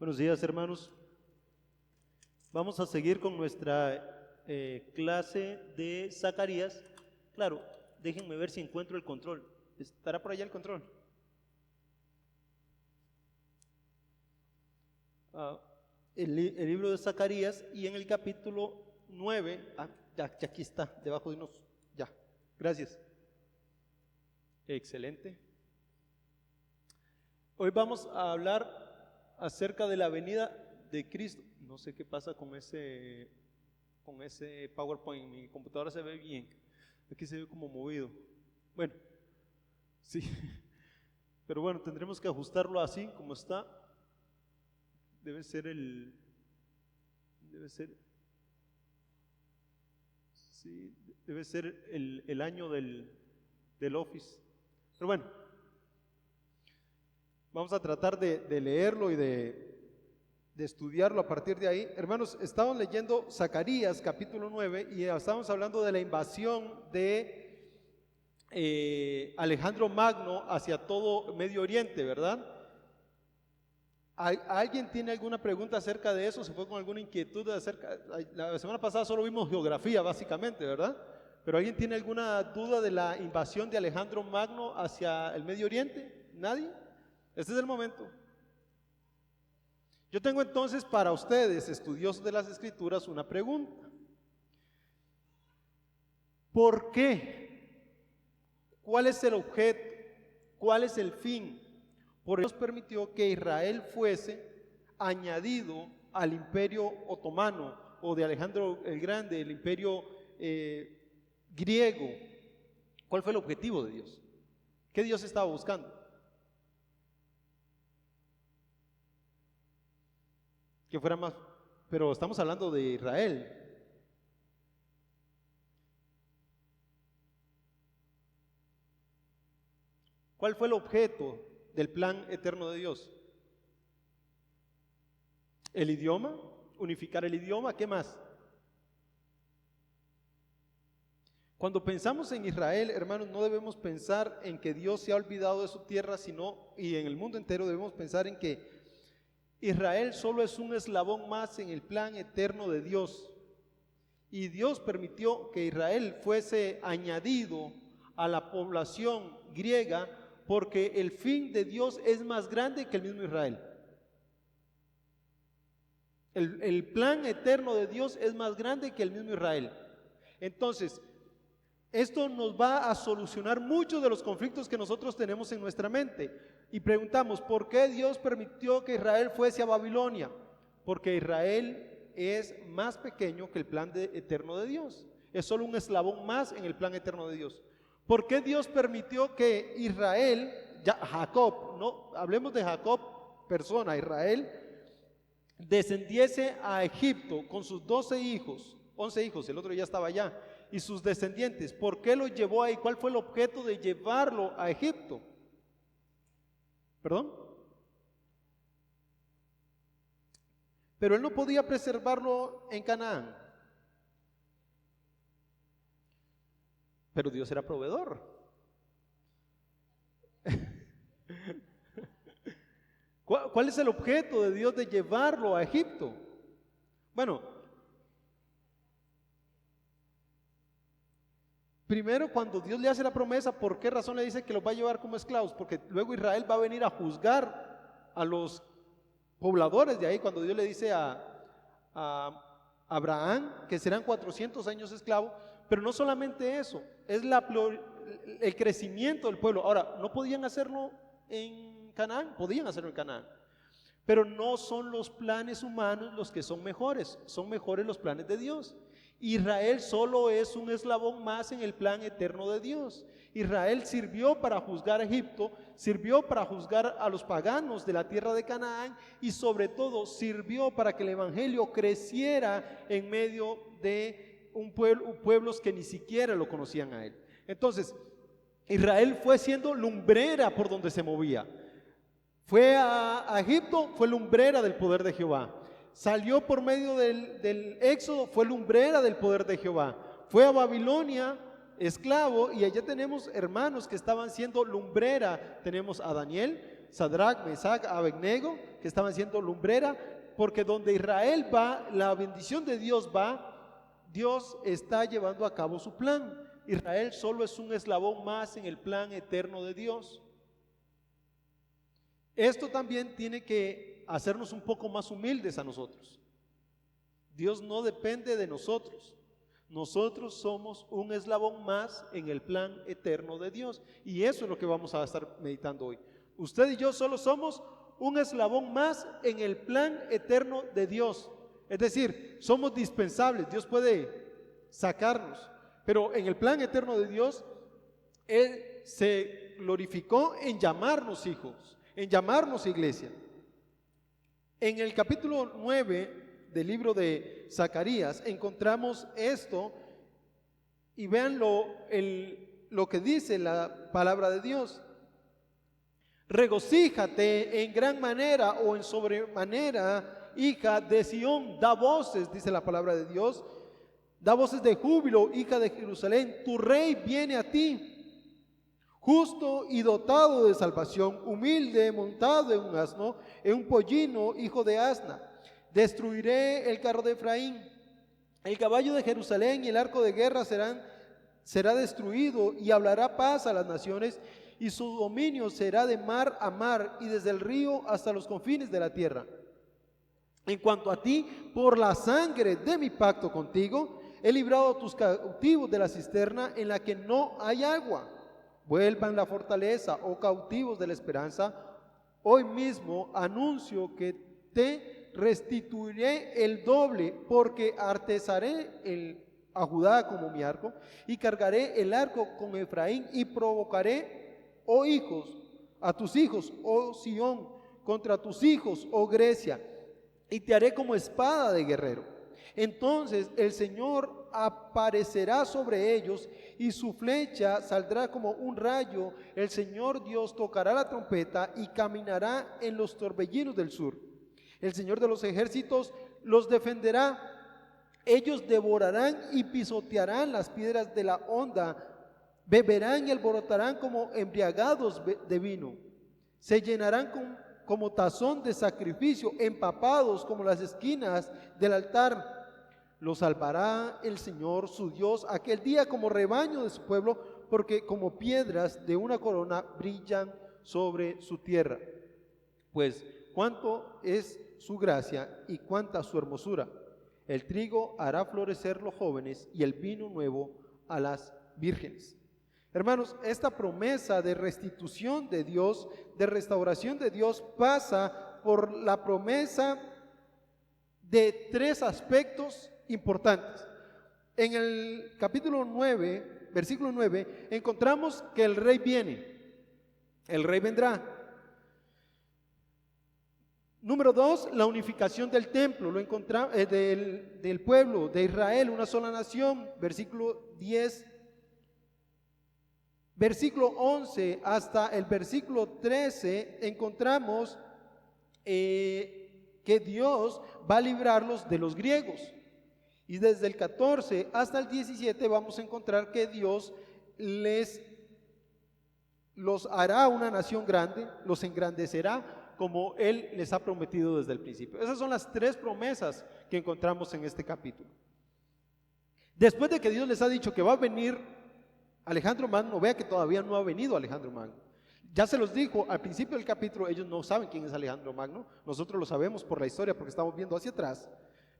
Buenos días, hermanos. Vamos a seguir con nuestra clase de Zacarías. Claro, déjenme ver si encuentro el control. ¿Estará por allá el control? El libro de Zacarías, y en el capítulo 9, ya aquí está, debajo de unos, ya, gracias. Excelente. Hoy vamos a hablar acerca de la venida de Cristo. No sé qué pasa con ese PowerPoint. Mi computadora se ve bien. Aquí se ve como movido. Bueno, sí. Pero bueno, tendremos que ajustarlo así como está. Debe ser el año del Office. Pero bueno, vamos a tratar de leerlo y de estudiarlo a partir de ahí. Hermanos, estamos leyendo Zacarías capítulo 9 y estamos hablando de la invasión de Alejandro Magno hacia todo Medio Oriente, ¿verdad? ¿Alguien tiene alguna pregunta acerca de eso? ¿Se fue con alguna inquietud acerca? La semana pasada solo vimos geografía básicamente, ¿verdad? ¿Pero alguien tiene alguna duda de la invasión de Alejandro Magno hacia el Medio Oriente? ¿Nadie? Este es el momento. Yo tengo entonces para ustedes, estudiosos de las Escrituras, una pregunta. ¿Por qué? ¿Cuál es el objeto? ¿Cuál es el fin? Por eso Dios permitió que Israel fuese añadido al imperio otomano o de Alejandro el Grande, el imperio griego. ¿Cuál fue el objetivo de Dios? ¿Qué Dios estaba buscando? Que fuera más, pero estamos hablando de Israel. ¿Cuál fue el objeto del plan eterno de Dios? El idioma, unificar el idioma, ¿qué más? Cuando pensamos en Israel, hermanos, no debemos pensar en que Dios se ha olvidado de su tierra, sino, y en el mundo entero debemos pensar en que Israel solo es un eslabón más en el plan eterno de Dios. Y Dios permitió que Israel fuese añadido a la población griega porque el fin de Dios es más grande que el mismo Israel. El plan eterno de Dios es más grande que el mismo Israel. Entonces, esto nos va a solucionar muchos de los conflictos que nosotros tenemos en nuestra mente. Y preguntamos, ¿por qué Dios permitió que Israel fuese a Babilonia? Porque Israel es más pequeño que el plan eterno de Dios. Es solo un eslabón más en el plan eterno de Dios. ¿Por qué Dios permitió que Israel, Jacob, no hablemos de Jacob, persona, Israel, descendiese a Egipto con sus 11 hijos, el otro ya estaba allá, y sus descendientes? ¿Por qué los llevó ahí? ¿Cuál fue el objeto de llevarlo a Egipto? ¿Perdón? Pero él no podía preservarlo en Canaán. Pero Dios era proveedor. ¿Cuál es el objeto de Dios de llevarlo a Egipto? Bueno, primero, cuando Dios le hace la promesa, ¿por qué razón le dice que los va a llevar como esclavos? Porque luego Israel va a venir a juzgar a los pobladores de ahí, cuando Dios le dice a Abraham que serán 400 años esclavos. Pero no solamente eso, es el crecimiento del pueblo. Ahora, ¿no podían hacerlo en Canaán? Podían hacerlo en Canaán. Pero no son los planes humanos los que son mejores los planes de Dios. Israel solo es un eslabón más en el plan eterno de Dios. Israel sirvió para juzgar a Egipto, sirvió para juzgar a los paganos de la tierra de Canaán y sobre todo sirvió para que el evangelio creciera en medio de pueblos que ni siquiera lo conocían a él. Entonces, Israel fue siendo lumbrera por donde se movía. Fue a Egipto, fue lumbrera del poder de Jehová. Salió por medio del éxodo, fue lumbrera del poder de Jehová. Fue a Babilonia, esclavo, y allá tenemos hermanos que estaban siendo lumbrera. Tenemos a Daniel, Sadrach, Mesach, Abednego, que estaban siendo lumbrera, porque donde Israel va, la bendición de Dios va, Dios está llevando a cabo su plan. Israel solo es un eslabón más en el plan eterno de Dios. Esto también tiene que hacernos un poco más humildes a nosotros. Dios no depende de nosotros. Nosotros somos un eslabón más en el plan eterno de Dios. Y eso es lo que vamos a estar meditando hoy. Usted y yo solo somos un eslabón más en el plan eterno de Dios. Es decir, somos dispensables. Dios puede sacarnos. Pero en el plan eterno de Dios, Él se glorificó en llamarnos hijos, en llamarnos iglesia. En el capítulo 9 del libro de Zacarías encontramos esto y vean lo que dice la palabra de Dios. Regocíjate en gran manera o en sobremanera, hija de Sión, da voces, dice la palabra de Dios, da voces de júbilo, hija de Jerusalén, tu rey viene a ti, justo y dotado de salvación, humilde, montado en un asno, en un pollino, hijo de asna. Destruiré el carro de Efraín, el caballo de Jerusalén y el arco de guerra será destruido, y hablará paz a las naciones, y su dominio será de mar a mar y desde el río hasta los confines de la tierra. En cuanto a ti, por la sangre de mi pacto contigo, he librado a tus cautivos de la cisterna en la que no hay agua. Vuelvan la fortaleza, oh cautivos de la esperanza. Hoy mismo anuncio que te restituiré el doble, porque artesaré a Judá como mi arco, y cargaré el arco con Efraín, y provocaré, oh hijos, a tus hijos, oh Sión, contra tus hijos, oh Grecia, y te haré como espada de guerrero. Entonces el Señor aparecerá sobre ellos, y su flecha saldrá como un rayo. El Señor Dios tocará la trompeta y caminará en los torbellinos del sur. El Señor de los ejércitos los defenderá. Ellos devorarán y pisotearán las piedras de la honda, beberán y alborotarán como embriagados de vino. Se llenarán como tazón de sacrificio, empapados como las esquinas del altar. Los salvará el Señor su Dios aquel día como rebaño de su pueblo, porque como piedras de una corona brillan sobre su tierra. Pues cuánto es su gracia y cuánta su hermosura. El trigo hará florecer los jóvenes y el vino nuevo a las vírgenes. Hermanos, esta promesa de restitución de Dios, de restauración de Dios, pasa por la promesa de tres aspectos importantes. En el capítulo 9, versículo 9, encontramos que el rey viene, el rey vendrá. Número 2, la unificación del templo, lo encontramos del pueblo de Israel, una sola nación, versículo 10, versículo 11 hasta el versículo 13, encontramos que Dios va a librarlos de los griegos. Y desde el 14 hasta el 17 vamos a encontrar que Dios los hará una nación grande, los engrandecerá, como Él les ha prometido desde el principio. Esas son las tres promesas que encontramos en este capítulo. Después de que Dios les ha dicho que va a venir Alejandro Magno, vea que todavía no ha venido Alejandro Magno. Ya se los dijo al principio del capítulo, ellos no saben quién es Alejandro Magno, nosotros lo sabemos por la historia porque estamos viendo hacia atrás,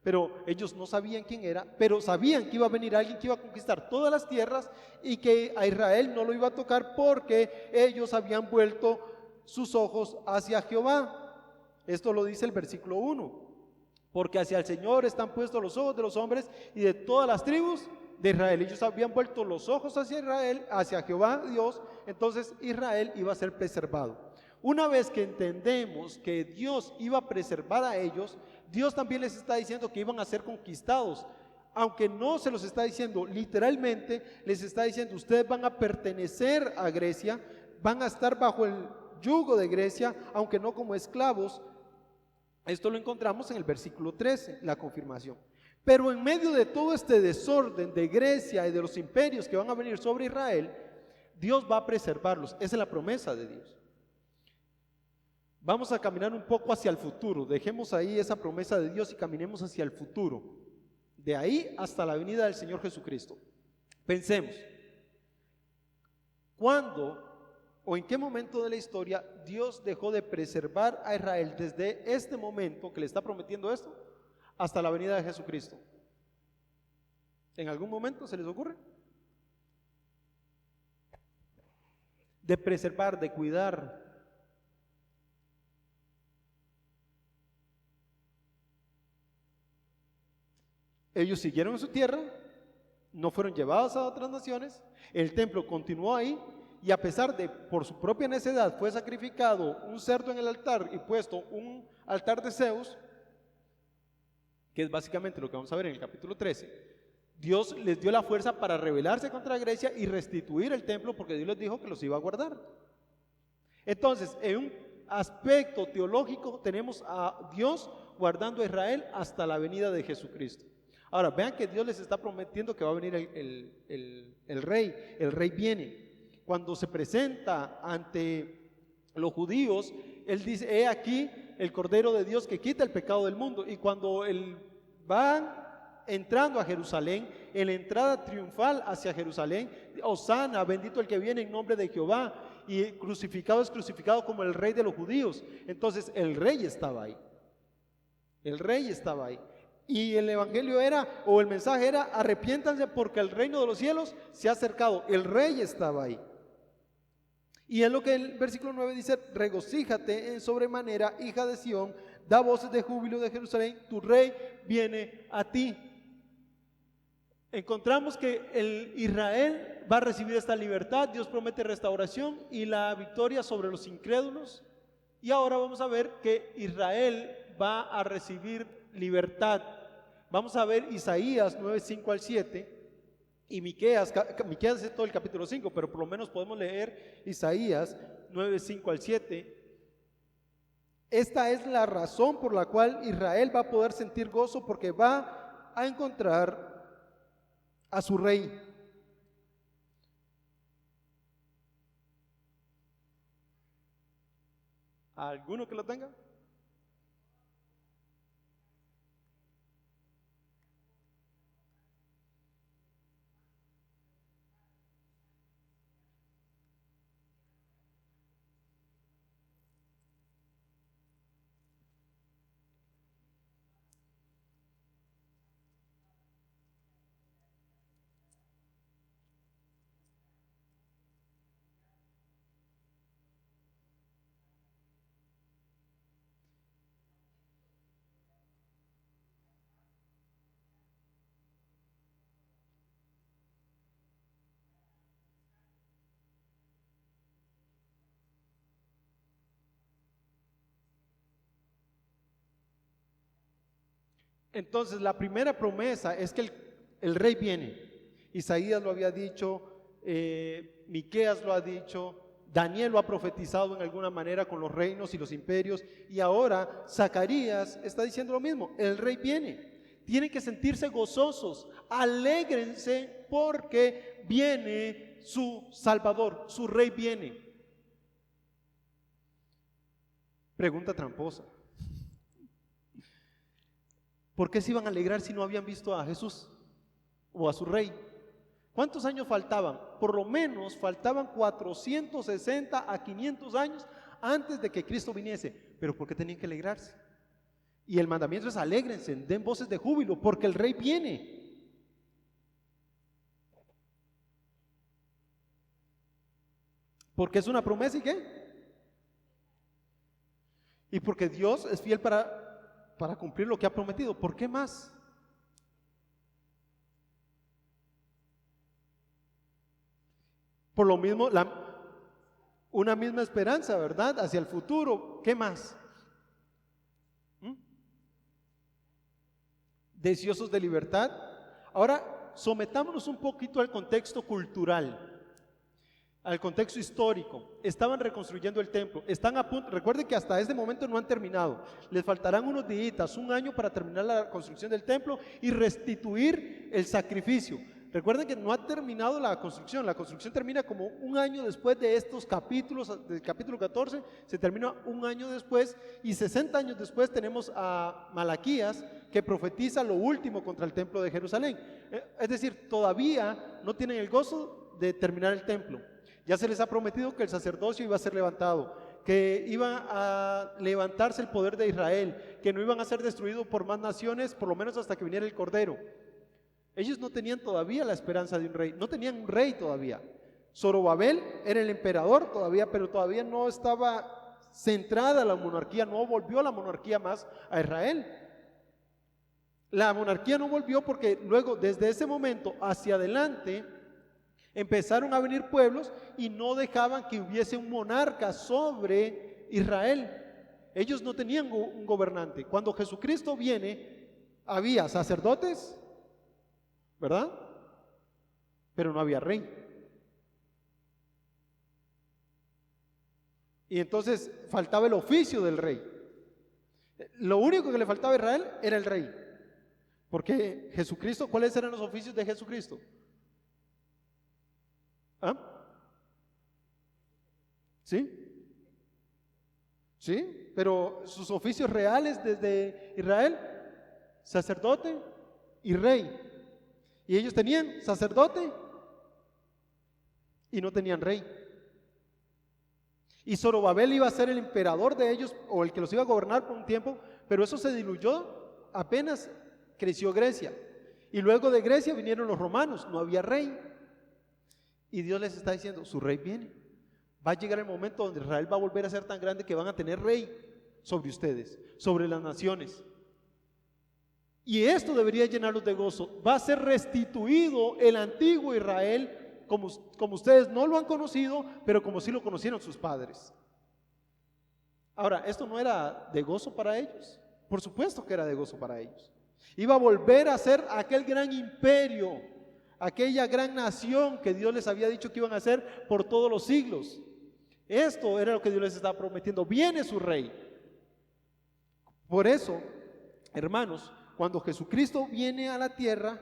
pero ellos no sabían quién era, pero sabían que iba a venir alguien que iba a conquistar todas las tierras y que a Israel no lo iba a tocar porque ellos habían vuelto sus ojos hacia Jehová. Esto lo dice el versículo 1, porque hacia el Señor están puestos los ojos de los hombres y de todas las tribus de Israel. Ellos habían vuelto los ojos hacia Israel, hacia Jehová Dios, entonces Israel iba a ser preservado. Una vez que entendemos que Dios iba a preservar a ellos, Dios también les está diciendo que iban a ser conquistados. Aunque no se los está diciendo literalmente, les está diciendo, ustedes van a pertenecer a Grecia, van a estar bajo el yugo de Grecia, aunque no como esclavos. Esto lo encontramos en el versículo 13, la confirmación. Pero en medio de todo este desorden de Grecia y de los imperios que van a venir sobre Israel, Dios va a preservarlos. Esa es la promesa de Dios. Vamos a caminar un poco hacia el futuro. Dejemos ahí esa promesa de Dios y caminemos hacia el futuro. De ahí hasta la venida del Señor Jesucristo. Pensemos, ¿cuándo o en qué momento de la historia Dios dejó de preservar a Israel desde este momento que le está prometiendo esto hasta la venida de Jesucristo? ¿En algún momento se les ocurre? De preservar, de cuidar. Ellos siguieron en su tierra, no fueron llevados a otras naciones, el templo continuó ahí y a pesar de por su propia necedad fue sacrificado un cerdo en el altar y puesto un altar de Zeus, que es básicamente lo que vamos a ver en el capítulo 13, Dios les dio la fuerza para rebelarse contra Grecia y restituir el templo porque Dios les dijo que los iba a guardar. Entonces, en un aspecto teológico tenemos a Dios guardando a Israel hasta la venida de Jesucristo. Ahora, vean que Dios les está prometiendo que va a venir el rey viene. Cuando se presenta ante los judíos, Él dice, he aquí el Cordero de Dios que quita el pecado del mundo. Y cuando van entrando a Jerusalén, en la entrada triunfal hacia Jerusalén, Hosana, bendito el que viene en nombre de Jehová, y crucificado es crucificado como el rey de los judíos. Entonces el rey estaba ahí. El rey estaba ahí. Y el evangelio era, o el mensaje era, arrepiéntanse porque el reino de los cielos se ha acercado. El rey estaba ahí. Y es lo que el versículo 9 dice, regocíjate en sobremanera, hija de Sión, da voces de júbilo de Jerusalén, tu rey viene a ti. Encontramos que el Israel va a recibir esta libertad, Dios promete restauración y la victoria sobre los incrédulos. Y ahora vamos a ver que Israel va a recibir libertad. Vamos a ver Isaías 9, 5 al 7 y Miqueas es todo el capítulo 5, pero por lo menos podemos leer Isaías 9, 5 al 7. Esta es la razón por la cual Israel va a poder sentir gozo, porque va a encontrar a su rey. ¿Alguno que lo tenga? Entonces la primera promesa es que el rey viene. Isaías lo había dicho, Miqueas lo ha dicho, Daniel lo ha profetizado en alguna manera con los reinos y los imperios, y ahora Zacarías está diciendo lo mismo, el rey viene. Tienen que sentirse gozosos, alégrense porque viene su Salvador, su rey viene. Pregunta tramposa. ¿Por qué se iban a alegrar si no habían visto a Jesús o a su rey? ¿Cuántos años faltaban? Por lo menos faltaban 460 a 500 años antes de que Cristo viniese. ¿Pero por qué tenían que alegrarse? Y el mandamiento es alégrense, den voces de júbilo, porque el rey viene. Porque es una promesa y qué? Y porque Dios es fiel para cumplir lo que ha prometido. ¿Por qué más? Por lo mismo, una misma esperanza, ¿verdad? Hacia el futuro. ¿Qué más? Deseosos de libertad. Ahora, sometámonos un poquito al contexto cultural, al contexto histórico. Estaban reconstruyendo el templo, están a punto, recuerden que hasta este momento no han terminado, les faltarán unos días, un año para terminar la construcción del templo y restituir el sacrificio. Recuerden que no ha terminado la construcción termina como un año después de estos capítulos, del capítulo 14, se termina un año después, y 60 años después tenemos a Malaquías, que profetiza lo último contra el templo de Jerusalén. Es decir, todavía no tienen el gozo de terminar el templo. Ya se les ha prometido que el sacerdocio iba a ser levantado, que iba a levantarse el poder de Israel, que no iban a ser destruidos por más naciones, por lo menos hasta que viniera el Cordero. Ellos no tenían todavía la esperanza de un rey, no tenían un rey todavía. Zorobabel era el emperador todavía, pero todavía no estaba centrada la monarquía, no volvió la monarquía más a Israel. La monarquía no volvió porque luego, desde ese momento hacia adelante, empezaron a venir pueblos y no dejaban que hubiese un monarca sobre Israel. Ellos no tenían un gobernante. Cuando Jesucristo viene, había sacerdotes, ¿verdad? Pero no había rey. Y entonces faltaba el oficio del rey. Lo único que le faltaba a Israel era el rey. Porque Jesucristo, ¿cuáles eran los oficios de Jesucristo? ¿Ah? ¿Sí? ¿Sí? Pero sus oficios reales desde Israel, sacerdote y rey. Y ellos tenían sacerdote y no tenían rey. Y Zorobabel iba a ser el emperador de ellos, o el que los iba a gobernar por un tiempo, pero eso se diluyó apenas creció Grecia. Y luego de Grecia vinieron los romanos, no había rey. Y Dios les está diciendo, su rey viene. Va a llegar el momento donde Israel va a volver a ser tan grande que van a tener rey sobre ustedes, sobre las naciones. Y esto debería llenarlos de gozo. Va a ser restituido el antiguo Israel como ustedes no lo han conocido, pero como sí lo conocieron sus padres. Ahora, ¿esto no era de gozo para ellos? Por supuesto que era de gozo para ellos. Iba a volver a ser aquel gran imperio, aquella gran nación que Dios les había dicho que iban a ser por todos los siglos. Esto era lo que Dios les estaba prometiendo. Viene su rey. Por eso, hermanos, cuando Jesucristo viene a la tierra,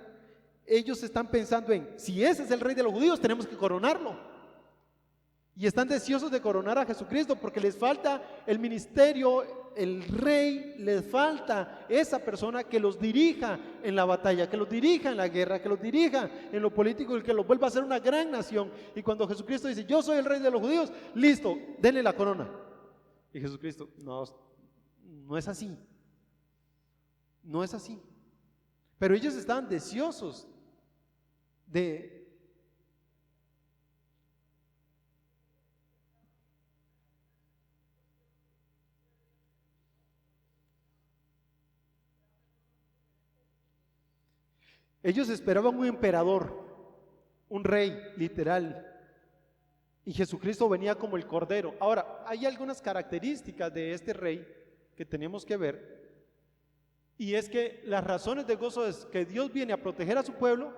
ellos están pensando en, si ese es el rey de los judíos, tenemos que coronarlo. Y están deseosos de coronar a Jesucristo porque les falta el ministerio, el rey, les falta esa persona que los dirija en la batalla, que los dirija en la guerra, que los dirija en lo político y que los vuelva a ser una gran nación. Y cuando Jesucristo dice, yo soy el rey de los judíos, listo, denle la corona. Y Jesucristo, no es así. No es así. Pero ellos estaban deseosos de ellos esperaban un emperador, un rey, literal. Y Jesucristo venía como el cordero. Ahora, hay algunas características de este rey que tenemos que ver. Y es que las razones de gozo es que Dios viene a proteger a su pueblo,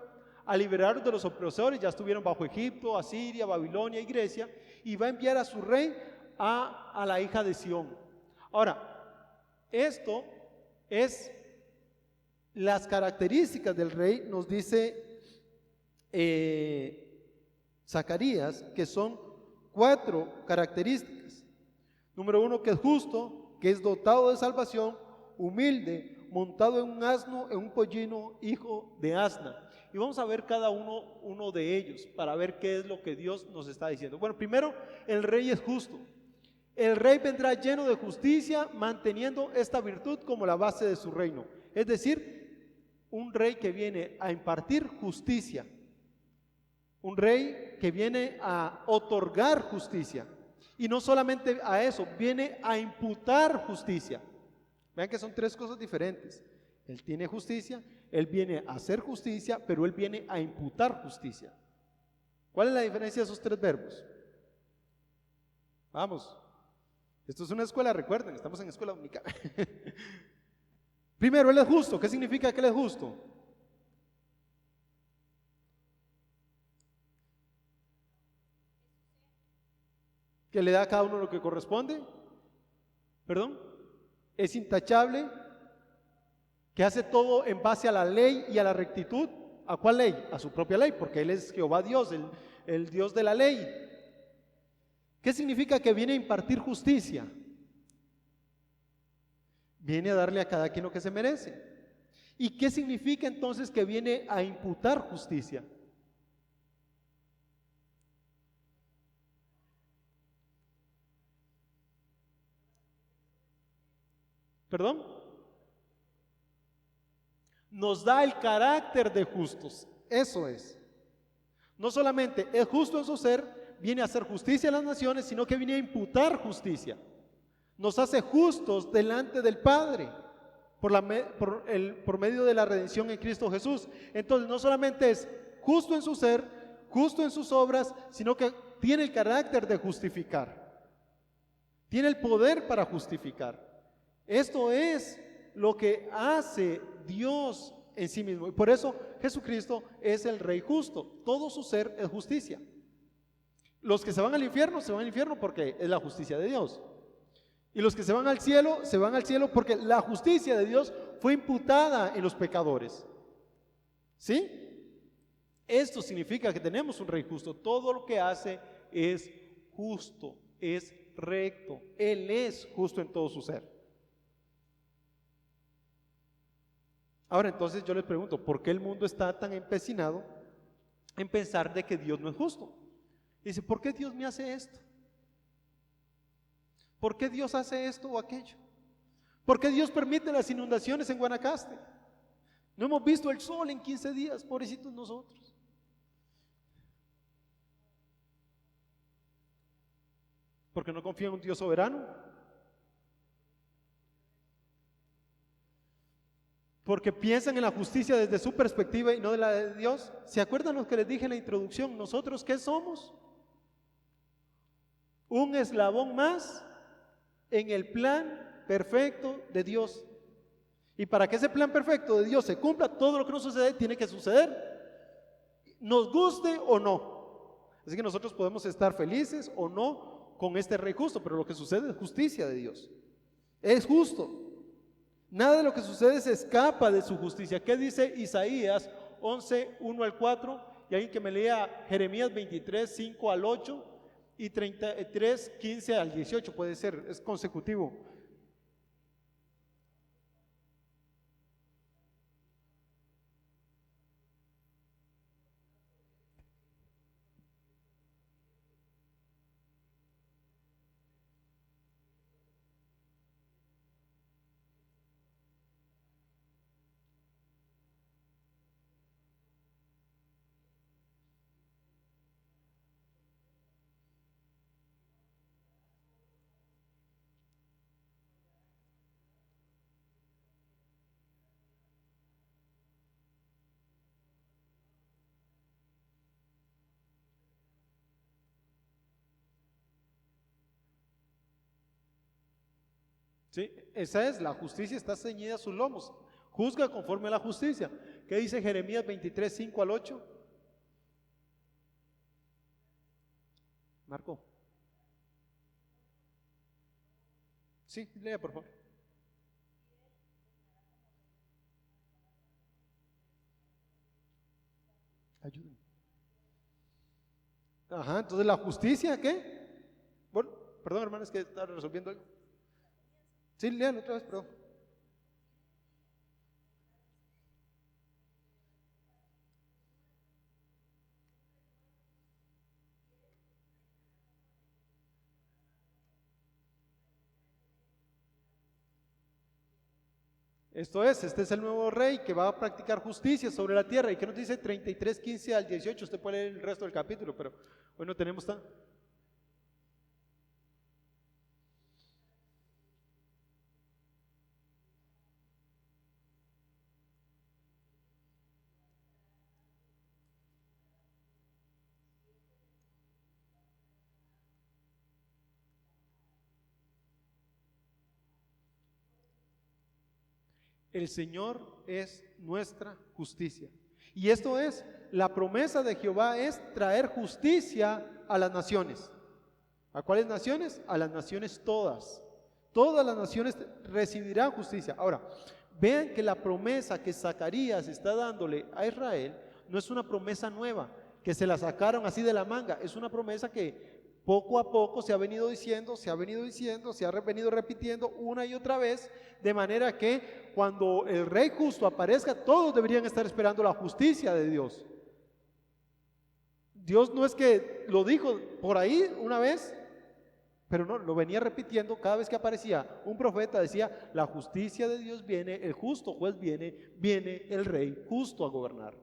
a liberarlos de los opresores. Ya estuvieron bajo Egipto, Asiria, Babilonia y Grecia. Y va a enviar a su rey a la hija de Sión. Ahora, esto es las características del rey, nos dice Zacarías, que son 4 características. Número 1, que es justo, que es dotado de salvación, humilde, montado en un asno, en un pollino, hijo de asna. Y vamos a ver cada uno de ellos para ver qué es lo que Dios nos está diciendo. Bueno, primero, el rey es justo. El rey vendrá lleno de justicia, manteniendo esta virtud como la base de su reino. Es decir, un rey que viene a impartir justicia. Un rey que viene a otorgar justicia. Y no solamente a eso, viene a imputar justicia. Vean que son 3 cosas diferentes. Él tiene justicia, él viene a hacer justicia, pero él viene a imputar justicia. ¿Cuál es la diferencia de esos 3 verbos? Vamos. Esto es una escuela, recuerden, estamos en escuela única. Primero, él es justo. ¿Qué significa que él es justo? Que le da a cada uno lo que corresponde. ¿Perdón? Es intachable, que hace todo en base a la ley y a la rectitud. ¿A cuál ley? A su propia ley, porque Él es Jehová Dios, el Dios de la ley. ¿Qué significa que viene a impartir justicia? Viene a darle a cada quien lo que se merece. ¿Y qué significa entonces que viene a imputar justicia? ¿Perdón? Nos da el carácter de justos, eso es. No solamente es justo en su ser, viene a hacer justicia a las naciones, sino que viene a imputar justicia. Nos hace justos delante del Padre por medio de la redención en Cristo Jesús. Entonces no solamente es justo en su ser, justo en sus obras, sino que tiene el carácter de justificar. Tiene el poder para justificar. Esto es lo que hace Dios en sí mismo. Y por eso Jesucristo es el Rey justo. Todo su ser es justicia. Los que se van al infierno porque es la justicia de Dios. Y los que se van al cielo porque la justicia de Dios fue imputada en los pecadores. ¿Sí? Esto significa que tenemos un Rey justo. Todo lo que hace es justo, es recto. Él es justo en todo su ser. Ahora entonces yo les pregunto, ¿por qué el mundo está tan empecinado en pensar de que Dios no es justo? Dice, ¿por qué Dios me hace esto? ¿Por qué Dios hace esto o aquello? ¿Por qué Dios permite las inundaciones en Guanacaste? No hemos visto el sol en 15 días, pobrecitos nosotros. ¿Porque no confían en un Dios soberano? Porque piensan en la justicia desde su perspectiva y no de la de Dios. ¿Se acuerdan lo que les dije en la introducción? ¿Nosotros qué somos? Un eslabón más en el plan perfecto de Dios. Y para que ese plan perfecto de Dios se cumpla, todo lo que nos sucede tiene que suceder, nos guste o no. Así que nosotros podemos estar felices o no con este Rey justo, pero lo que sucede es justicia de Dios. Es justo. Nada de lo que sucede se escapa de su justicia. ¿Qué dice Isaías 11, 1 al 4? Y ahí que me lea Jeremías 23, 5 al 8 y 33, 15 al 18, puede ser, es consecutivo. ¿Sí? Esa es, la justicia está ceñida a sus lomos. Juzga conforme a la justicia. ¿Qué dice Jeremías 23, 5 al 8? Marco. Sí, lea por favor. Ayúdenme. Ajá, entonces la justicia, ¿qué? Bueno, perdón hermano, es que está resolviendo algo. Sí, léalo otra vez, perdón. Esto es, este es el nuevo rey que va a practicar justicia sobre la tierra. ¿Y qué nos dice 33, 15 al 18? Usted puede leer el resto del capítulo, pero hoy no tenemos tan... El Señor es nuestra justicia. Y esto es, la promesa de Jehová es traer justicia a las naciones. ¿A cuáles naciones? A las naciones todas. Todas las naciones recibirán justicia. Ahora, vean que la promesa que Zacarías está dándole a Israel no es una promesa nueva, que se la sacaron así de la manga, es una promesa que poco a poco se ha venido diciendo, se ha venido venido repitiendo una y otra vez, de manera que cuando el Rey justo aparezca, todos deberían estar esperando la justicia de Dios. Dios no es que lo dijo por ahí una vez, pero no, lo venía repitiendo cada vez que aparecía un profeta, decía, la justicia de Dios viene, el justo juez viene, viene el Rey justo a gobernar.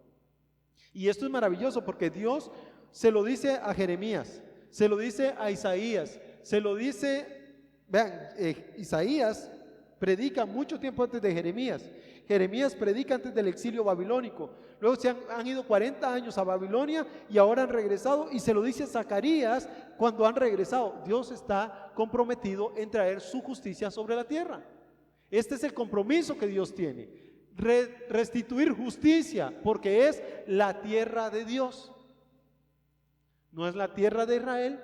Y esto es maravilloso porque Dios se lo dice a Jeremías, se lo dice a Isaías, se lo dice, vean, Isaías predica mucho tiempo antes de Jeremías. Jeremías predica antes del exilio babilónico. Luego se han ido 40 años a Babilonia y ahora han regresado, y se lo dice a Zacarías cuando han regresado. Dios está comprometido en traer su justicia sobre la tierra. Este es el compromiso que Dios tiene. Restituir justicia, porque es la tierra de Dios. No es la tierra de Israel,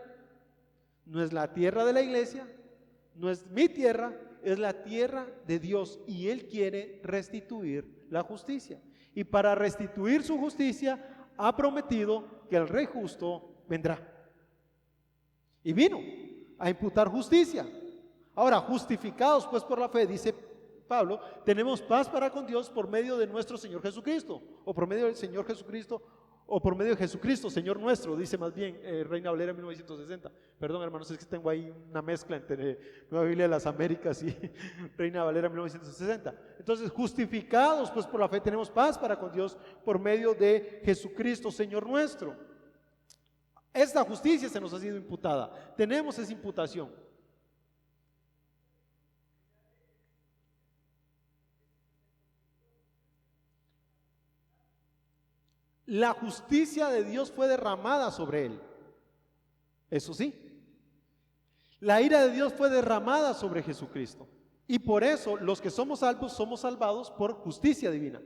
no es la tierra de la iglesia, no es mi tierra, es la tierra de Dios, y Él quiere restituir la justicia. Y para restituir su justicia ha prometido que el Rey justo vendrá. Y vino a imputar justicia. Ahora, justificados pues por la fe, dice Pablo, tenemos paz para con Dios por medio de nuestro Señor Jesucristo, o por medio del Señor Jesucristo, o por medio de Jesucristo, Señor nuestro, dice más bien Reina Valera 1960. Perdón, hermanos, es que tengo ahí una mezcla entre Nueva Biblia de las Américas y Reina Valera 1960. Entonces, justificados pues por la fe, tenemos paz para con Dios por medio de Jesucristo, Señor nuestro. Esta justicia se nos ha sido imputada, tenemos esa imputación. La justicia de Dios fue derramada sobre él. Eso sí. La ira de Dios fue derramada sobre Jesucristo. Y por eso los que somos salvos somos salvados por justicia divina.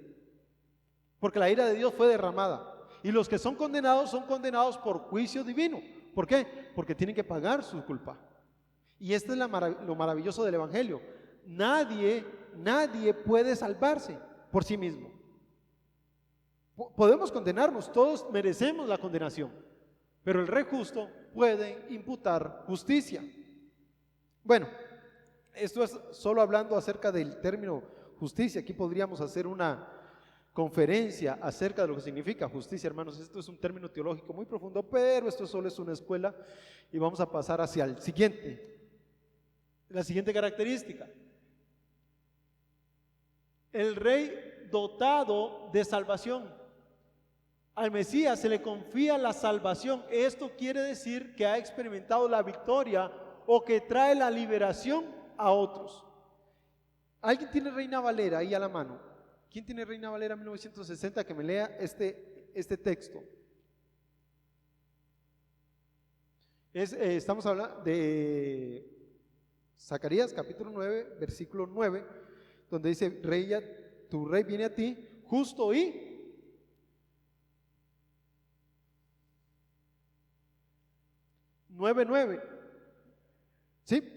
Porque la ira de Dios fue derramada. Y los que son condenados por juicio divino. ¿Por qué? Porque tienen que pagar su culpa. Y esto es lo maravilloso del Evangelio. Nadie puede salvarse por sí mismo. Podemos condenarnos, todos merecemos la condenación, pero el Rey justo puede imputar justicia. Bueno, esto es solo hablando acerca del término justicia. Aquí podríamos hacer una conferencia acerca de lo que significa justicia, hermanos. Esto es un término teológico muy profundo, pero esto solo es una escuela, y vamos a pasar hacia el siguiente. La siguiente característica: el Rey dotado de salvación. Al Mesías se le confía la salvación. Esto quiere decir que ha experimentado la victoria o que trae la liberación a otros. ¿Alguien tiene Reina Valera ahí a la mano? ¿Quién tiene Reina Valera 1960? Que me lea este texto. Estamos hablando de Zacarías capítulo 9, versículo 9, donde dice: tu Rey viene a ti, justo y 9:9. ¿Sí?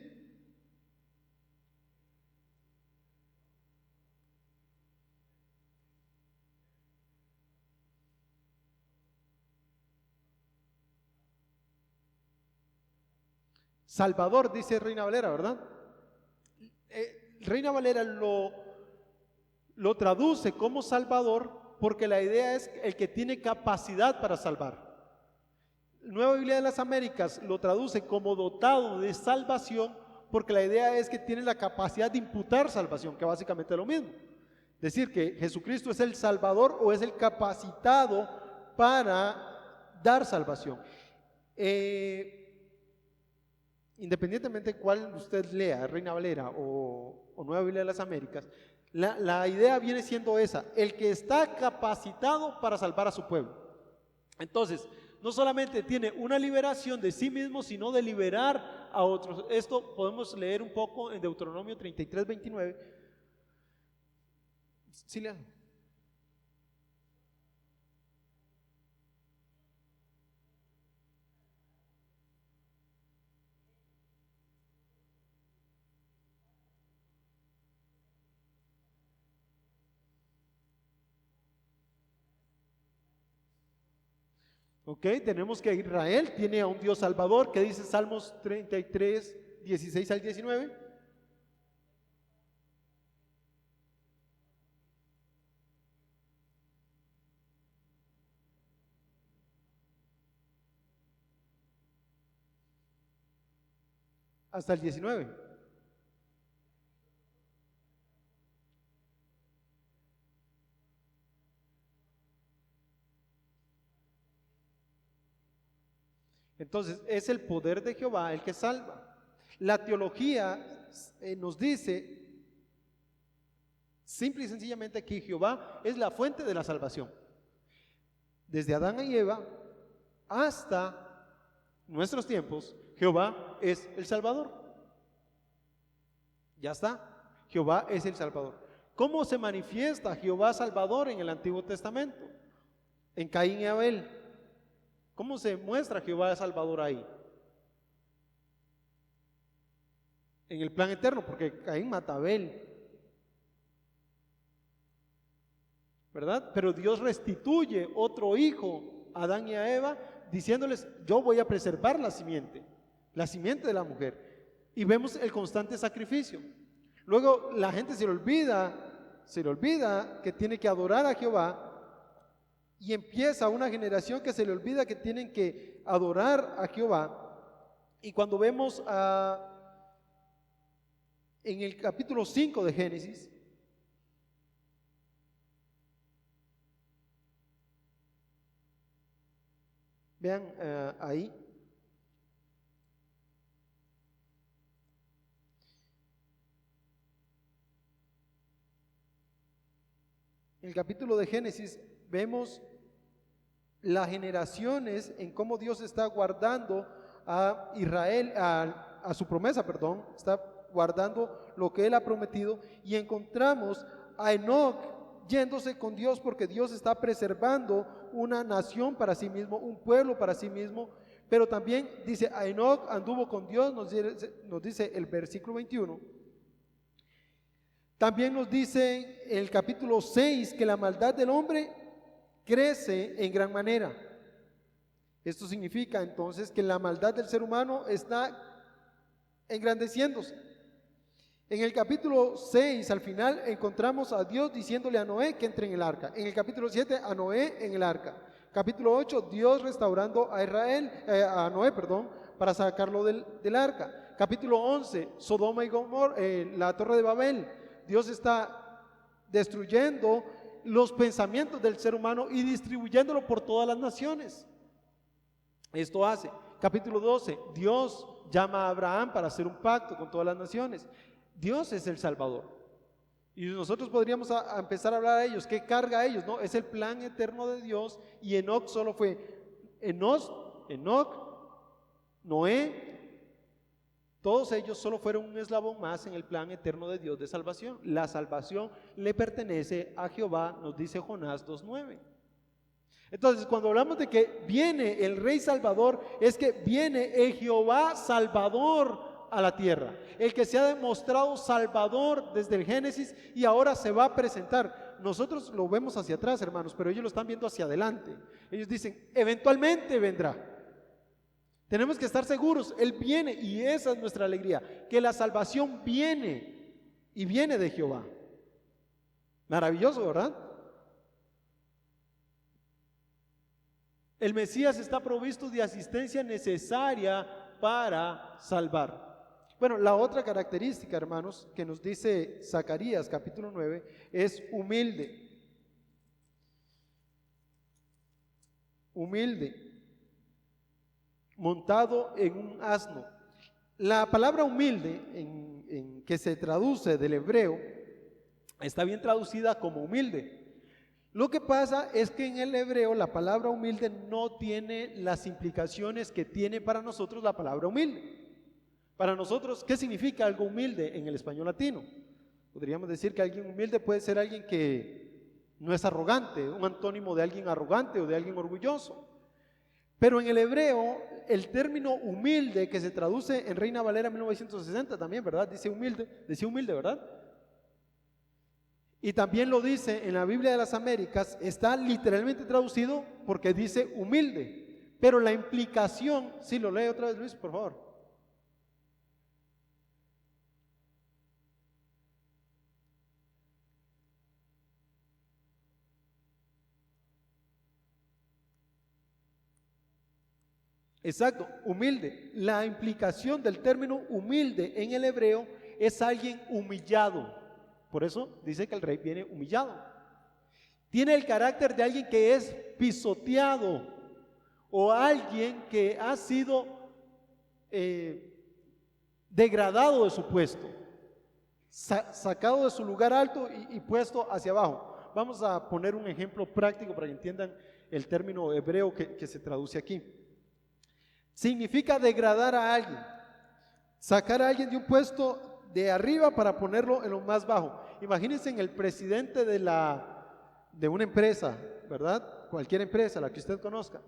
Salvador, dice Reina Valera, ¿verdad? Reina Valera lo traduce como Salvador porque la idea es el que tiene capacidad para salvar. Nueva Biblia de las Américas lo traduce como dotado de salvación porque la idea es que tiene la capacidad de imputar salvación, que básicamente es lo mismo. Decir que Jesucristo es el Salvador o es el capacitado para dar salvación. Independientemente de cuál usted lea, Reina Valera o Nueva Biblia de las Américas, la idea viene siendo esa: el que está capacitado para salvar a su pueblo. Entonces, no solamente tiene una liberación de sí mismo, sino de liberar a otros. Esto podemos leer un poco en Deuteronomio 33:29. Sí, lean. ¿Ok? Tenemos que Israel tiene a un Dios salvador, que dice Salmos 33, 16 al 19. Hasta el 19. Entonces, es el poder de Jehová el que salva. La teología nos dice, simple y sencillamente, que Jehová es la fuente de la salvación. Desde Adán y Eva hasta nuestros tiempos, Jehová es el Salvador. Ya está, Jehová es el Salvador. ¿Cómo se manifiesta Jehová Salvador en el Antiguo Testamento? En Caín y Abel. ¿Cómo se muestra Jehová Salvador ahí? En el plan eterno, porque Caín mata a Abel, ¿verdad? Pero Dios restituye otro hijo a Adán y a Eva, diciéndoles, yo voy a preservar la simiente de la mujer. Y vemos el constante sacrificio. Luego la gente se le olvida que tiene que adorar a Jehová, y empieza una generación que se le olvida que tienen que adorar a Jehová. Y cuando vemos en el capítulo 5 de Génesis, vean ahí, en el capítulo de Génesis vemos las generaciones en cómo Dios está guardando a Israel, a su promesa, perdón, está guardando lo que Él ha prometido, y encontramos a Enoc yéndose con Dios porque Dios está preservando una nación para sí mismo, un pueblo para sí mismo. Pero también dice, a Enoc anduvo con Dios, nos dice el versículo 21. También nos dice en el capítulo 6 que la maldad del hombre crece en gran manera. Esto significa entonces que la maldad del ser humano está engrandeciéndose. En el capítulo 6 al final encontramos a Dios diciéndole a Noé que entre en el arca. En el capítulo 7 a Noé en el arca. Capítulo 8, Dios restaurando a a Noé, para sacarlo del arca. Capítulo 11, Sodoma y Gomorra, la torre de Babel. Dios está destruyendo los pensamientos del ser humano y distribuyéndolo por todas las naciones. Esto hace. Capítulo 12, Dios llama a Abraham para hacer un pacto con todas las naciones. Dios es el Salvador. Y nosotros podríamos empezar a hablar a ellos. ¿Qué carga a ellos? No, es el plan eterno de Dios. Y Enoc solo fue Enoc, Noé. Todos ellos solo fueron un eslabón más en el plan eterno de Dios de salvación. La salvación le pertenece a Jehová, nos dice Jonás 2:9. Entonces, cuando hablamos de que viene el Rey Salvador, es que viene el Jehová Salvador a la tierra, el que se ha demostrado Salvador desde el Génesis y ahora se va a presentar. Nosotros lo vemos hacia atrás, hermanos, pero ellos lo están viendo hacia adelante. Ellos dicen, eventualmente vendrá. Tenemos que estar seguros, Él viene, y esa es nuestra alegría, que la salvación viene y viene de Jehová. Maravilloso, ¿verdad? El Mesías está provisto de asistencia necesaria para salvar. Bueno, la otra característica, hermanos, que nos dice Zacarías capítulo 9 es humilde. Humilde, montado en un asno. La palabra humilde, en que se traduce del hebreo, está bien traducida como humilde. Lo que pasa es que en el hebreo la palabra humilde no tiene las implicaciones que tiene para nosotros la palabra humilde. Para nosotros, ¿qué significa algo humilde en el español latino? Podríamos decir que alguien humilde puede ser alguien que no es arrogante, un antónimo de alguien arrogante o de alguien orgulloso. Pero en el hebreo, el término humilde, que se traduce en Reina Valera 1960 también, ¿verdad? Decía humilde, ¿verdad? Y también lo dice en la Biblia de las Américas, está literalmente traducido porque dice humilde. Pero la implicación, si lo lee otra vez Luis, por favor. Exacto, humilde. La implicación del término humilde en el hebreo es alguien humillado. Por eso dice que el rey viene humillado. Tiene el carácter de alguien que es pisoteado o alguien que ha sido degradado de su puesto, sacado de su lugar alto y puesto hacia abajo. Vamos a poner un ejemplo práctico para que entiendan el término hebreo que se traduce aquí. Significa degradar a alguien, sacar a alguien de un puesto de arriba para ponerlo en lo más bajo. Imagínense en el presidente de una empresa, ¿verdad? Cualquier empresa, la que usted conozca,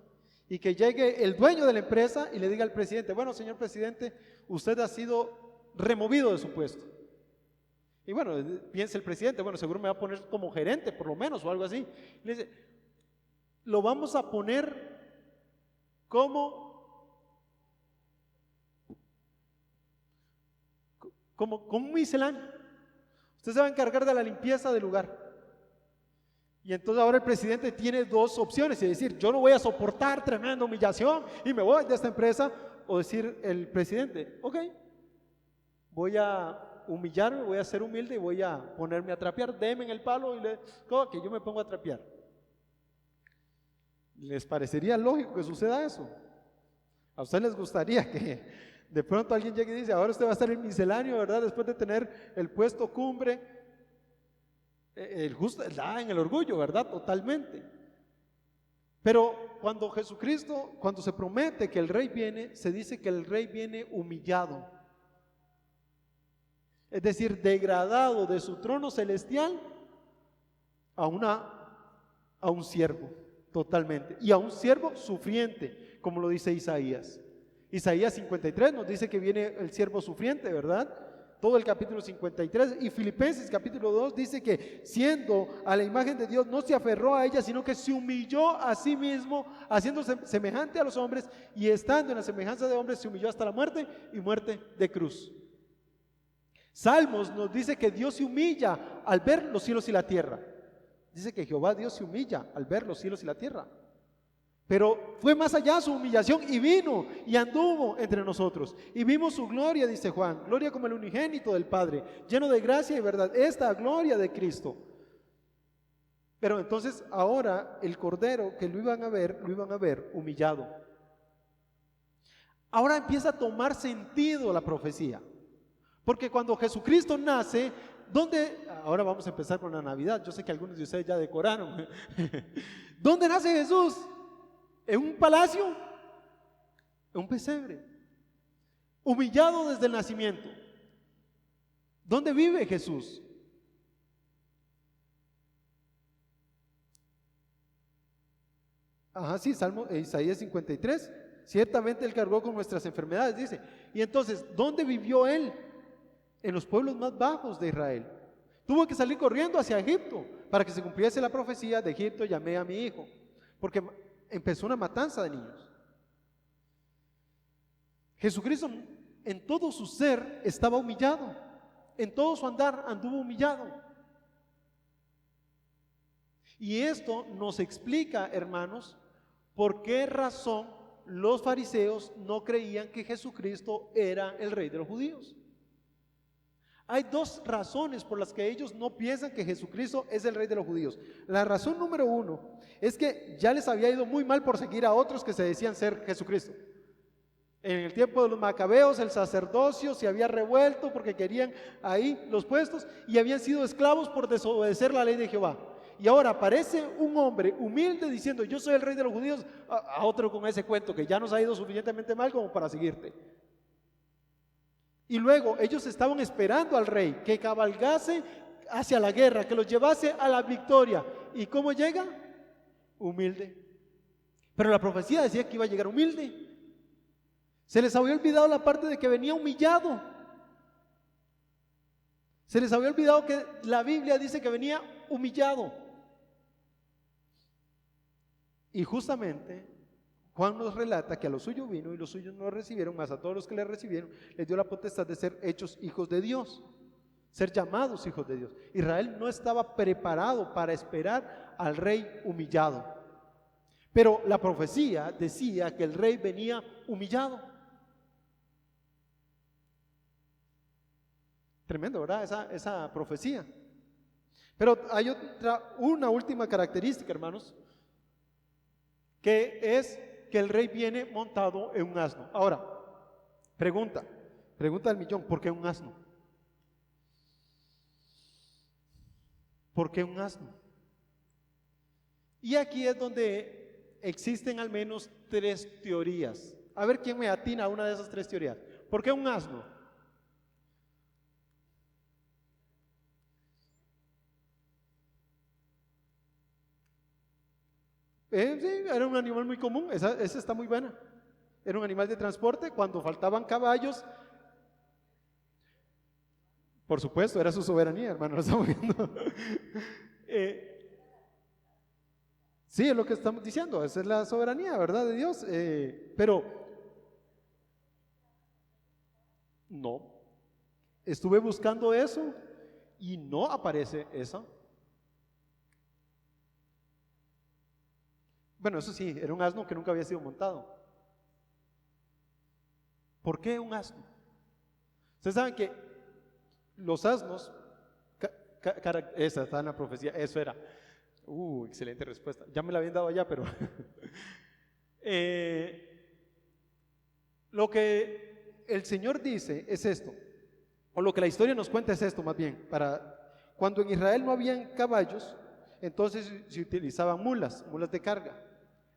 y que llegue el dueño de la empresa y le diga al presidente: bueno, señor presidente, usted ha sido removido de su puesto. Y bueno, piensa el presidente: bueno, seguro me va a poner como gerente por lo menos o algo así. Y le dice: lo vamos a poner como un misceláneo. Usted se va a encargar de la limpieza del lugar. Y entonces ahora el presidente tiene dos opciones: y decir, yo no voy a soportar tremenda humillación y me voy de esta empresa, o decir el presidente: ok, voy a humillarme, voy a ser humilde y voy a ponerme a trapear, deme en el palo que yo me pongo a trapear. ¿Les parecería lógico que suceda eso? ¿A ustedes les gustaría que de pronto alguien llegue y dice: ahora usted va a estar en misceláneo, ¿verdad? Después de tener el puesto cumbre, el justo da en el orgullo, ¿verdad? Totalmente. Pero cuando Jesucristo, cuando se promete que el rey viene, se dice que el rey viene humillado. Es decir, degradado de su trono celestial a un siervo, totalmente. Y a un siervo sufriente, como lo dice Isaías. Isaías 53 nos dice que viene el siervo sufriente, ¿verdad? Todo el capítulo 53. Y Filipenses capítulo 2 dice que siendo a la imagen de Dios no se aferró a ella, sino que se humilló a sí mismo, haciéndose semejante a los hombres, y estando en la semejanza de hombres se humilló hasta la muerte, y muerte de cruz. Salmos nos dice que Dios se humilla al ver los cielos y la tierra. Dice que Jehová Dios se humilla al ver los cielos y la tierra. Pero fue más allá su humillación y vino y anduvo entre nosotros. Y vimos su gloria, dice Juan, gloria como el unigénito del Padre, lleno de gracia y verdad. Esta gloria de Cristo. Pero entonces ahora el Cordero que lo iban a ver humillado. Ahora empieza a tomar sentido la profecía. Porque cuando Jesucristo nace, ¿dónde? Ahora vamos a empezar con la Navidad. Yo sé que algunos de ustedes ya decoraron. ¿Dónde nace Jesús? ¿En un palacio? ¿En un pesebre? Humillado desde el nacimiento. ¿Dónde vive Jesús? Ajá, sí, Isaías 53. Ciertamente Él cargó con nuestras enfermedades, dice. Y entonces, ¿dónde vivió Él? En los pueblos más bajos de Israel. Tuvo que salir corriendo hacia Egipto para que se cumpliese la profecía: de Egipto llamé a mi hijo. Porque empezó una matanza de niños. Jesucristo en todo su ser estaba humillado. En todo su andar anduvo humillado. Y esto nos explica, hermanos, por qué razón los fariseos no creían que Jesucristo era el rey de los judíos. Hay dos razones por las que ellos no piensan que Jesucristo es el rey de los judíos. La razón número uno es que ya les había ido muy mal por seguir a otros que se decían ser Jesucristo. En el tiempo de los macabeos, el sacerdocio se había revuelto porque querían ahí los puestos y habían sido esclavos por desobedecer la ley de Jehová. Y ahora aparece un hombre humilde diciendo: yo soy el rey de los judíos, a otro con ese cuento que ya nos ha ido suficientemente mal como para seguirte. Y luego ellos estaban esperando al rey que cabalgase hacia la guerra, que los llevase a la victoria. ¿Y cómo llega? Humilde. Pero la profecía decía que iba a llegar humilde. Se les había olvidado la parte de que venía humillado. Se les había olvidado que la Biblia dice que venía humillado. Y justamente Juan nos relata que a los suyos vino y los suyos no lo recibieron, mas a todos los que le recibieron les dio la potestad de ser hechos hijos de Dios, ser llamados hijos de Dios. Israel no estaba preparado para esperar al rey humillado, pero la profecía decía que el rey venía humillado. Tremendo, ¿verdad? Esa profecía. Pero hay una última característica, hermanos, que es que el rey viene montado en un asno. Ahora, pregunta del millón: ¿por qué un asno? ¿Por qué un asno? Y aquí es donde existen al menos 3 teorías. A ver quién me atina a una de esas 3 teorías. ¿Por qué un asno? Sí, era un animal muy común, esa está muy buena. Era un animal de transporte. Cuando faltaban caballos, por supuesto, era su soberanía, hermano, lo estamos viendo. Sí, es lo que estamos diciendo, esa es la soberanía, ¿verdad? De Dios. Pero no, estuve buscando eso y no aparece esa. Bueno, eso sí, era un asno que nunca había sido montado. ¿Por qué un asno? Ustedes saben que los asnos, esa está en la profecía, eso era. Excelente respuesta. Ya me la habían dado allá, pero lo que el Señor dice es esto, o lo que la historia nos cuenta es esto más bien. Cuando en Israel no habían caballos, entonces se utilizaban mulas de carga.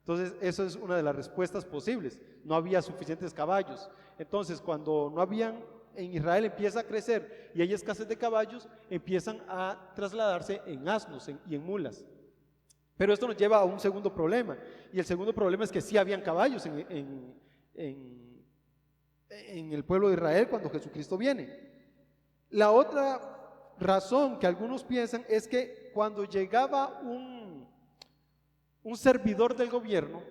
Entonces, eso es una de las respuestas posibles. No había suficientes caballos. Entonces, cuando no habían, en Israel empieza a crecer y hay escasez de caballos, empiezan a trasladarse en asnos y en mulas. Pero esto nos lleva a un segundo problema. Y el segundo problema es que sí habían caballos en el pueblo de Israel cuando Jesucristo viene. La otra razón que algunos piensan es que cuando llegaba un servidor del gobierno,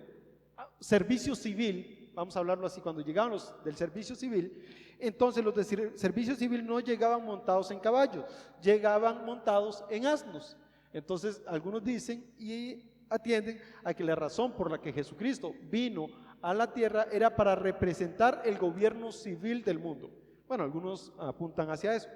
servicio civil, vamos a hablarlo así, cuando llegaban los del servicio civil, entonces los del servicio civil no llegaban montados en caballos, llegaban montados en asnos. Entonces algunos dicen y atienden a que la razón por la que Jesucristo vino a la tierra era para representar el gobierno civil del mundo. Bueno, algunos apuntan hacia eso,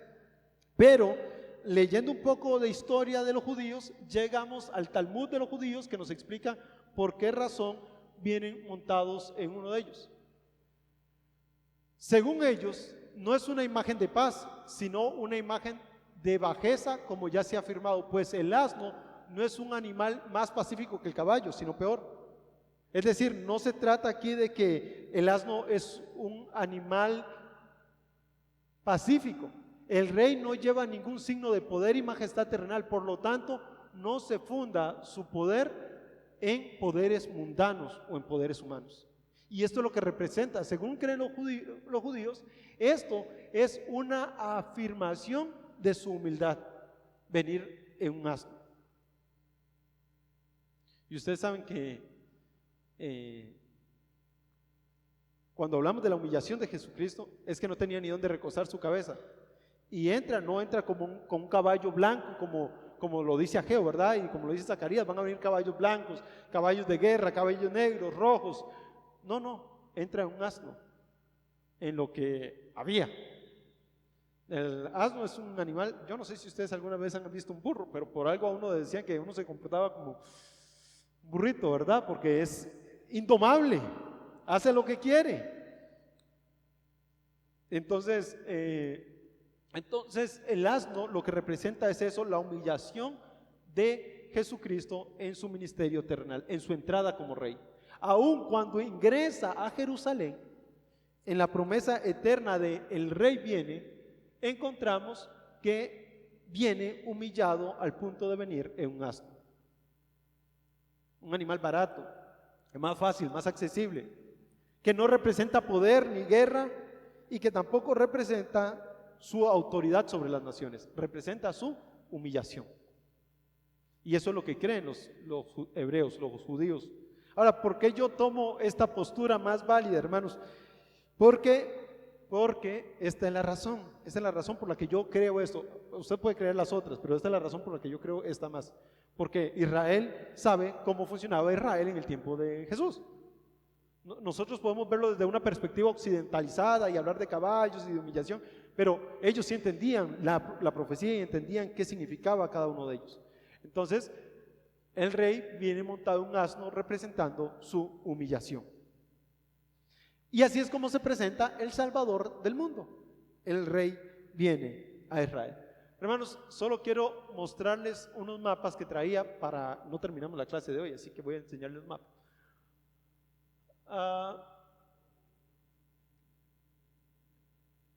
pero leyendo un poco de historia de los judíos, llegamos al Talmud de los judíos, que nos explica por qué razón vienen montados en uno de ellos. Según ellos, no es una imagen de paz, sino una imagen de bajeza, como ya se ha afirmado, pues el asno no es un animal más pacífico que el caballo, sino peor. Es decir, no se trata aquí de que el asno es un animal pacífico. El rey no lleva ningún signo de poder y majestad terrenal, por lo tanto, no se funda su poder en poderes mundanos o en poderes humanos. Y esto es lo que representa, según creen los judíos, esto es una afirmación de su humildad, venir en un asno. Y ustedes saben que cuando hablamos de la humillación de Jesucristo, es que no tenía ni dónde recostar su cabeza. Y no entra como un caballo blanco, como lo dice Ageo, ¿verdad? Y como lo dice Zacarías, van a venir caballos blancos, caballos de guerra, caballos negros, rojos. No, entra en un asno, en lo que había. El asno es un animal, yo no sé si ustedes alguna vez han visto un burro, pero por algo a uno decían que uno se comportaba como un burrito, ¿verdad? Porque es indomable, hace lo que quiere. Entonces el asno lo que representa es eso, la humillación de Jesucristo en su ministerio terrenal, en su entrada como rey. Aun cuando ingresa a Jerusalén, en la promesa eterna de el rey viene, encontramos que viene humillado al punto de venir en un asno. Un animal barato, más fácil, más accesible, que no representa poder ni guerra y que tampoco representa su autoridad sobre las naciones, representa su humillación. Y eso es lo que creen los hebreos, los judíos. Ahora, ¿por qué yo tomo esta postura más válida, hermanos? Porque esta es la razón. Esta es la razón por la que yo creo esto. Usted puede creer las otras, pero esta es la razón por la que yo creo esta más. Porque Israel sabe cómo funcionaba Israel en el tiempo de Jesús. Nosotros podemos verlo desde una perspectiva occidentalizada y hablar de caballos y de humillación, pero ellos sí entendían la profecía y entendían qué significaba cada uno de ellos. Entonces, el rey viene montado en un asno representando su humillación. Y así es como se presenta el Salvador del mundo. El rey viene a Israel. Hermanos, solo quiero mostrarles unos mapas que traía para, no terminamos la clase de hoy, así que voy a enseñarles un mapa.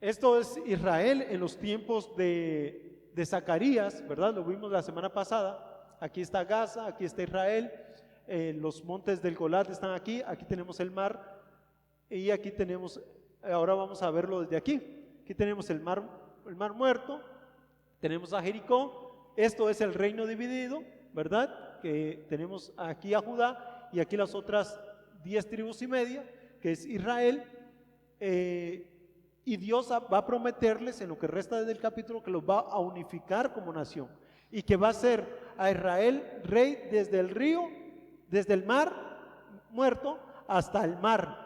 Esto es Israel en los tiempos de Zacarías, ¿verdad? Lo vimos la semana pasada. Aquí está Gaza, aquí está Israel, los montes del Golad están aquí, aquí tenemos el mar y aquí tenemos, ahora vamos a verlo desde aquí. Aquí tenemos el mar Muerto, tenemos a Jericó, esto es el reino dividido, ¿verdad? Que tenemos aquí a Judá y aquí las otras 10 tribus y media, que es Israel, y Dios va a prometerles en lo que resta del capítulo que los va a unificar como nación y que va a ser a Israel rey desde el río, desde el mar Muerto hasta el mar.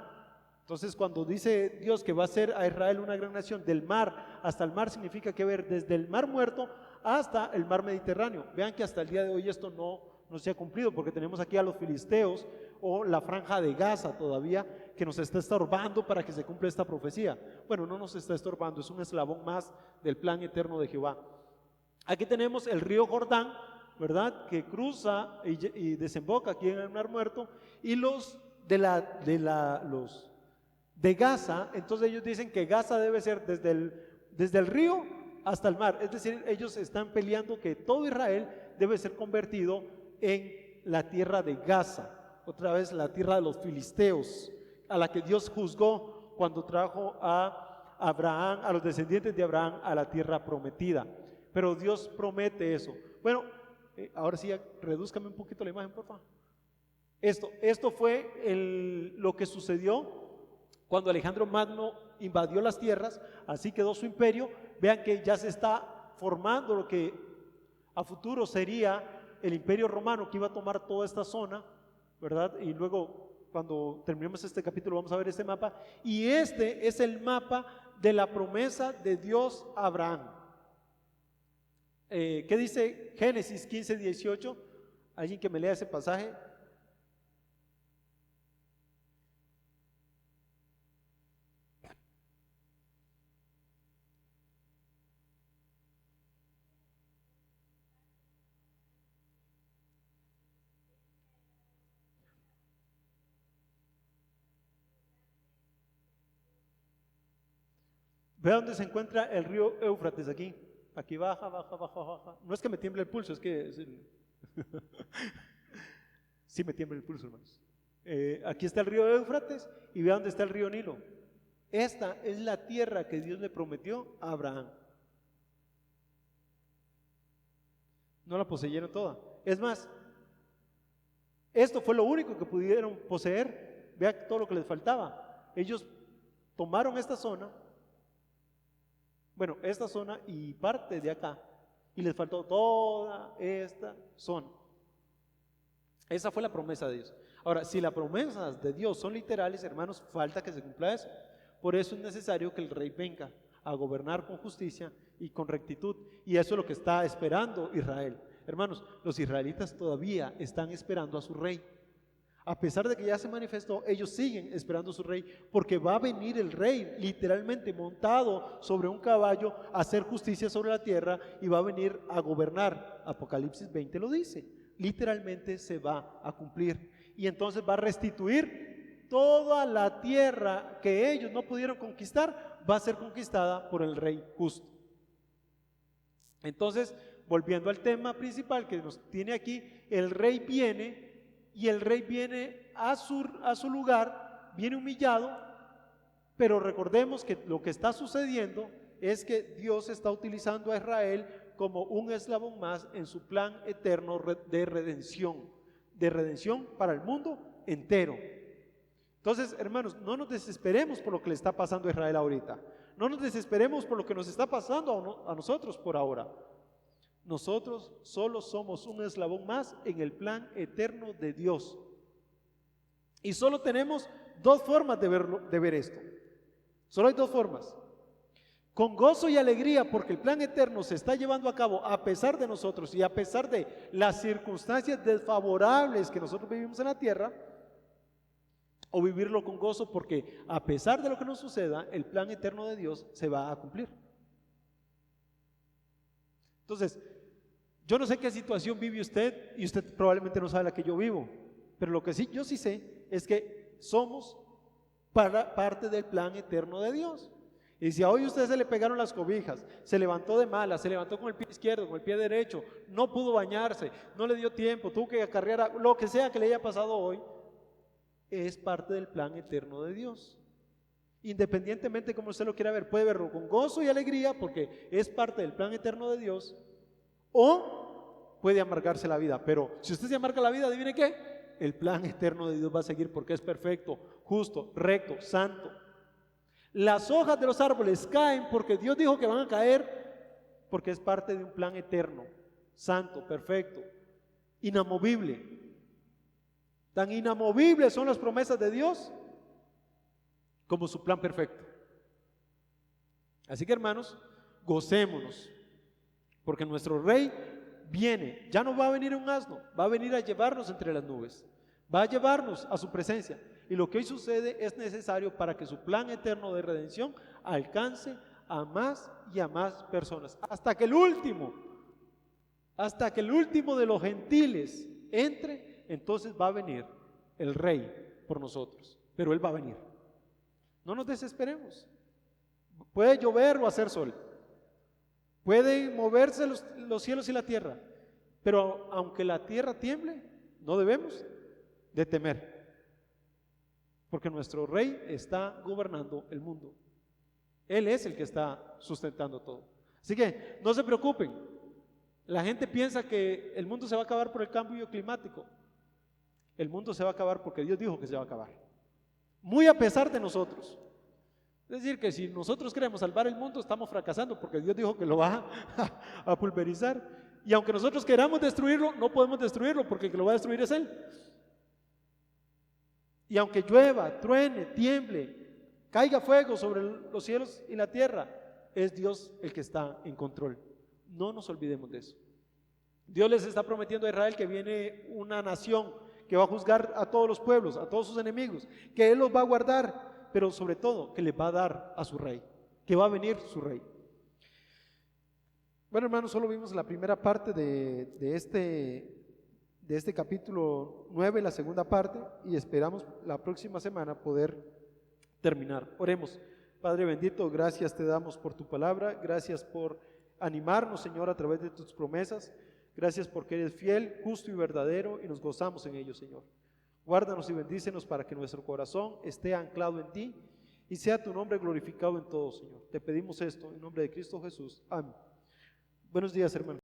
Entonces, cuando dice Dios que va a ser a Israel una gran nación del mar hasta el mar, significa que ver desde el mar Muerto hasta el mar Mediterráneo. Vean que hasta el día de hoy esto no se ha cumplido, porque tenemos aquí a los filisteos o la franja de Gaza todavía que nos está estorbando para que se cumpla esta profecía. Bueno, no nos está estorbando, es un eslabón más del plan eterno de Jehová. Aquí tenemos el río Jordán, ¿verdad? Que cruza y desemboca aquí en el mar Muerto, y los de Gaza, entonces ellos dicen que Gaza debe ser desde el río hasta el mar, es decir, ellos están peleando que todo Israel debe ser convertido en la tierra de Gaza, otra vez la tierra de los filisteos, a la que Dios juzgó cuando trajo a Abraham, a los descendientes de Abraham, a la tierra prometida. Pero Dios promete eso. Bueno, ahora sí, redúzcame un poquito la imagen, por favor. Esto fue lo que sucedió cuando Alejandro Magno invadió las tierras, así quedó su imperio. Vean que ya se está formando lo que a futuro sería el imperio romano, que iba a tomar toda esta zona, ¿verdad? Y luego, cuando terminemos este capítulo, vamos a ver este mapa. Y este es el mapa de la promesa de Dios a Abraham. ¿Qué dice Génesis 15:18? ¿Alguien que me lea ese pasaje? Ve dónde se encuentra el río Éufrates aquí. Aquí baja. No es que me tiemble el pulso, es que sí me tiembla el pulso, hermanos. Aquí está el río Éufrates y ve dónde está el río Nilo. Esta es la tierra que Dios le prometió a Abraham. No la poseyeron toda. Es más, esto fue lo único que pudieron poseer. Vea todo lo que les faltaba. Ellos tomaron esta zona. Bueno, esta zona y parte de acá, y les faltó toda esta zona. Esa fue la promesa de Dios. Ahora, si las promesas de Dios son literales, hermanos, falta que se cumpla eso. Por eso es necesario que el rey venga a gobernar con justicia y con rectitud, y eso es lo que está esperando Israel. Hermanos, los israelitas todavía están esperando a su rey. A pesar de que ya se manifestó, ellos siguen esperando a su rey, porque va a venir el rey literalmente montado sobre un caballo a hacer justicia sobre la tierra y va a venir a gobernar. Apocalipsis 20 lo dice, literalmente se va a cumplir, y entonces va a restituir toda la tierra que ellos no pudieron conquistar, va a ser conquistada por el rey justo. Entonces, volviendo al tema principal que nos tiene aquí, el rey viene. Y el rey viene a su lugar, viene humillado, pero recordemos que lo que está sucediendo es que Dios está utilizando a Israel como un eslabón más en su plan eterno de redención para el mundo entero. Entonces, hermanos, no nos desesperemos por lo que le está pasando a Israel ahorita. No nos desesperemos por lo que nos está pasando a nosotros por ahora. Nosotros solo somos un eslabón más en el plan eterno de Dios. Y solo tenemos dos formas de ver esto. Solo hay dos formas. Con gozo y alegría, porque el plan eterno se está llevando a cabo a pesar de nosotros y a pesar de las circunstancias desfavorables que nosotros vivimos en la tierra, o vivirlo con gozo porque a pesar de lo que nos suceda, el plan eterno de Dios se va a cumplir. Entonces, yo no sé qué situación vive usted y usted probablemente no sabe la que yo vivo, pero lo que sí, yo sí sé es que somos parte del plan eterno de Dios. Y si a hoy usted se le pegaron las cobijas, se levantó de malas, se levantó con el pie izquierdo, con el pie derecho, no pudo bañarse, no le dio tiempo, tuvo que acarrear lo que sea que le haya pasado hoy, es parte del plan eterno de Dios. Independientemente como usted lo quiera ver, puede verlo con gozo y alegría porque es parte del plan eterno de Dios, o puede amargarse la vida. Pero si usted se amarga la vida, adivine qué, el plan eterno de Dios va a seguir porque es perfecto, justo, recto, santo. Las hojas de los árboles caen porque Dios dijo que van a caer, porque es parte de un plan eterno, santo, perfecto, inamovible. Tan inamovibles son las promesas de Dios como su plan perfecto. Así que, hermanos, gocémonos, porque nuestro Rey viene. Ya no va a venir un asno, va a venir a llevarnos entre las nubes, va a llevarnos a su presencia. Y lo que hoy sucede es necesario para que su plan eterno de redención alcance a más y a más personas, hasta que el último de los gentiles entre. Entonces va a venir el Rey por nosotros, pero Él va a venir. No nos desesperemos. Puede llover o hacer sol, pueden moverse los cielos y la tierra, pero aunque la tierra tiemble, no debemos de temer, porque nuestro Rey está gobernando el mundo. Él es el que está sustentando todo. Así que no se preocupen. La gente piensa que el mundo se va a acabar por el cambio climático. El mundo se va a acabar porque Dios dijo que se va a acabar, muy a pesar de nosotros. Es decir, que si nosotros queremos salvar el mundo, estamos fracasando porque Dios dijo que lo va a pulverizar. Y aunque nosotros queramos destruirlo, no podemos destruirlo porque el que lo va a destruir es Él. Y aunque llueva, truene, tiemble, caiga fuego sobre los cielos y la tierra, es Dios el que está en control. No nos olvidemos de eso. Dios les está prometiendo a Israel que viene una nación que va a juzgar a todos los pueblos, a todos sus enemigos, que Él los va a guardar, pero sobre todo que les va a dar a su Rey, que va a venir su Rey. Bueno, hermanos, solo vimos la primera parte de este capítulo 9, la segunda parte, y esperamos la próxima semana poder terminar. Oremos. Padre bendito, gracias te damos por tu palabra, gracias por animarnos, Señor, a través de tus promesas. Gracias porque eres fiel, justo y verdadero y nos gozamos en ello, Señor. Guárdanos y bendícenos para que nuestro corazón esté anclado en ti y sea tu nombre glorificado en todo, Señor. Te pedimos esto en nombre de Cristo Jesús. Amén. Buenos días, hermanos.